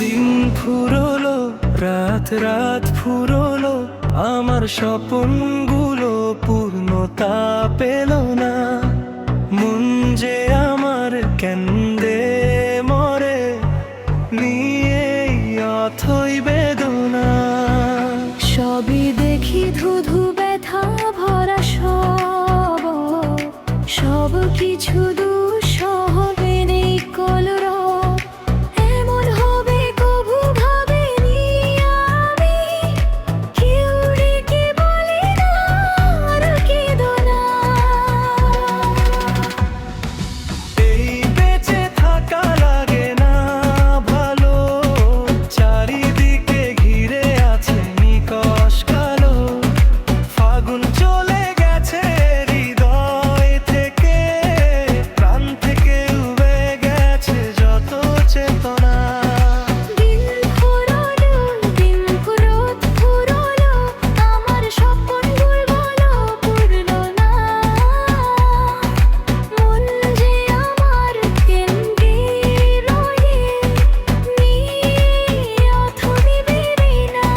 দিন ফুরলো, রাত রাত ফুরলো, আমার স্বপ্নগুলো পূর্ণতা পেল না। মন যে আমার কেন্দে মরে, নিয়েই অথই বেদনা। সবই দেখি ধুধু ব্যথা ভরা, সব কিছু দুঃসহ নেই কলরব। এমন হবে কভু ভাবিনি আমি, কেউ ডেকে বলে না আর কেঁদো না। এই বেঁচে থাকা লাগে না ভালো, চারিদিকে ঘিরে আছে নিকষ কালো। ফাগুন চলে গেছে হৃদয় থেকে, প্রাণ থেকে উবে গেছে যত চেতনা। দিন ফুরলো, দিন ফুরলো, আমার স্বপ্নগুলো পূর্ণ না। মন যে আমার কেন্দ্রে রয়ে, নিয়ে অথই বেরে না।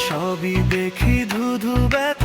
সবই দেখি ধুধু ব্যথা